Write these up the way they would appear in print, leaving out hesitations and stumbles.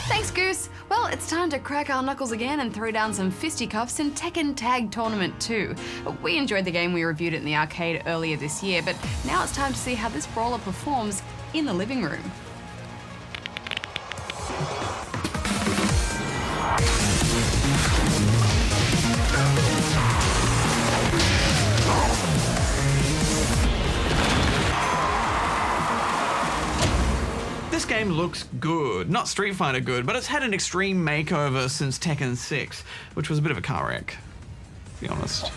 Thanks, Goose. Well, it's time to crack our knuckles again and throw down some fisticuffs in Tekken Tag Tournament 2. We enjoyed the game, we reviewed it in the arcade earlier this year, but now it's time to see how this brawler performs in the living room. This game looks good. Not Street Fighter good, but it's had an extreme makeover since Tekken 6, which was a bit of a car wreck, to be honest.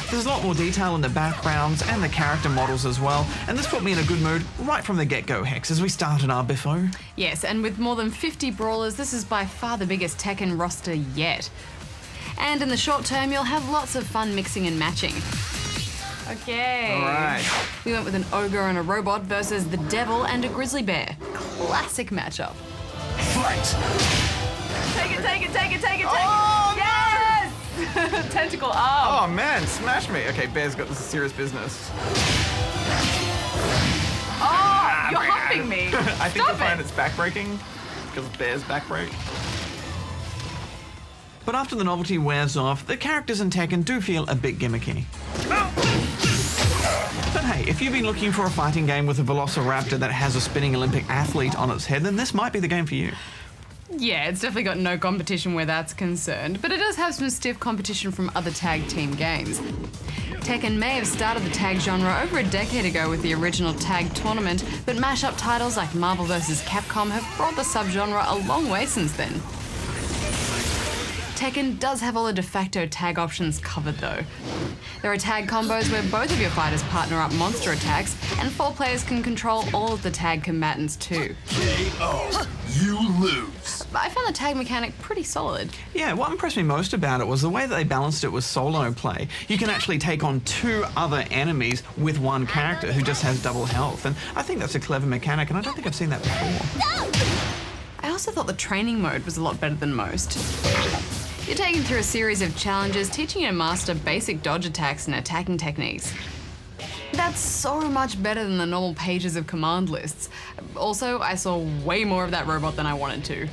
There's a lot more detail in the backgrounds and the character models as well, and this put me in a good mood right from the get-go, Hex, as we started our biffo. Yes, and with more than 50 brawlers, this is by far the biggest Tekken roster yet. And in the short term, you'll have lots of fun mixing and matching. Okay. All right. We went with an ogre and a robot versus the devil and a grizzly bear. Classic matchup. Fight! Take it, take it, take it, take it, take Oh, it! Yes! Tentacle arm. Oh man, smash me. Okay, Bear's got this serious business. Oh, you're humping me. I think you'll Stop find it. it's backbreaking, because Bear's backbreak. But after the novelty wears off, the characters in Tekken do feel a bit gimmicky. But hey, if you've been looking for a fighting game with a velociraptor that has a spinning Olympic athlete on its head, then this might be the game for you. Yeah, it's definitely got no competition where that's concerned, but it does have some stiff competition from other tag team games. Tekken may have started the tag genre over a decade ago with the original Tag Tournament, but mashup titles like Marvel vs. Capcom have brought the subgenre a long way since then. Tekken does have all the de facto tag options covered though. There are tag combos where both of your fighters partner up monster attacks, and 4 players can control all of the tag combatants too. KO. You lose. I found the tag mechanic pretty solid. Yeah, what impressed me most about it was the way that they balanced it with solo play. You can actually take on 2 other enemies with one character who just has double health, and I think that's a clever mechanic, and I don't think I've seen that before. I also thought the training mode was a lot better than most. You're taken through a series of challenges teaching you to master basic dodge attacks and attacking techniques. That's so much better than the normal pages of command lists. Also, I saw way more of that robot than I wanted to.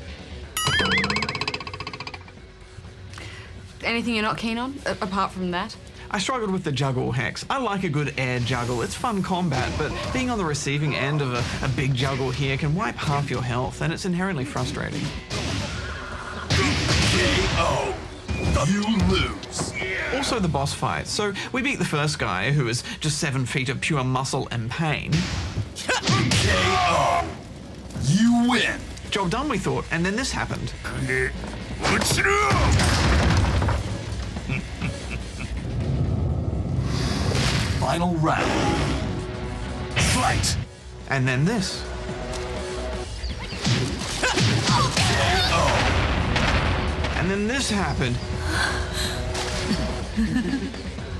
Anything you're not keen on, apart from that? I struggled with the juggle, Hex. I like a good air juggle. It's fun combat, but being on the receiving end of a big juggle here can wipe half your health, and it's inherently frustrating. KO. You lose. Also the boss fight. So we beat the first guy, who is just 7 feet of pure muscle and pain. KO. You win. Job done, we thought, and then this happened. Final round. Fight. And then this. KO. And then this happened.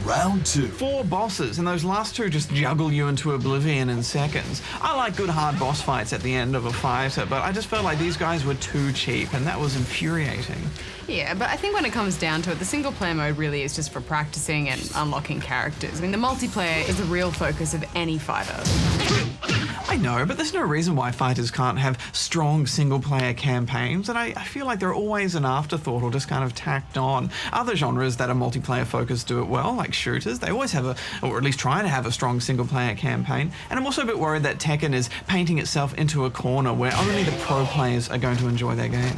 Round 2. 4 bosses, and those last 2 just juggle you into oblivion in seconds. I like good hard boss fights at the end of a fighter, but I just felt like these guys were too cheap, and that was infuriating. Yeah, but I think when it comes down to it, the single player mode really is just for practicing and unlocking characters. I mean, the multiplayer is the real focus of any fighter. I know, but there's no reason why fighters can't have strong single-player campaigns, and I feel like they're always an afterthought or just kind of tacked on. Other genres that are multiplayer-focused do it well, like shooters. They always have or at least try to have a strong single-player campaign, and I'm also a bit worried that Tekken is painting itself into a corner where only the pro players are going to enjoy their game.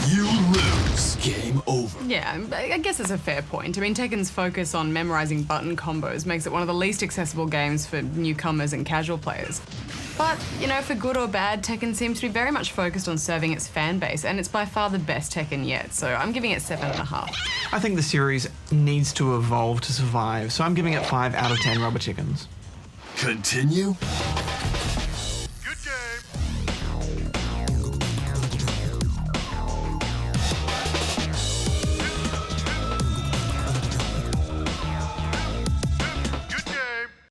You lose. Game over. Yeah, I guess it's a fair point. I mean, Tekken's focus on memorizing button combos makes it one of the least accessible games for newcomers and casual players. But, you know, for good or bad, Tekken seems to be very much focused on serving its fan base, and it's by far the best Tekken yet, so I'm giving it 7.5. I think the series needs to evolve to survive, so I'm giving it 5 out of 10 rubber chickens. Continue.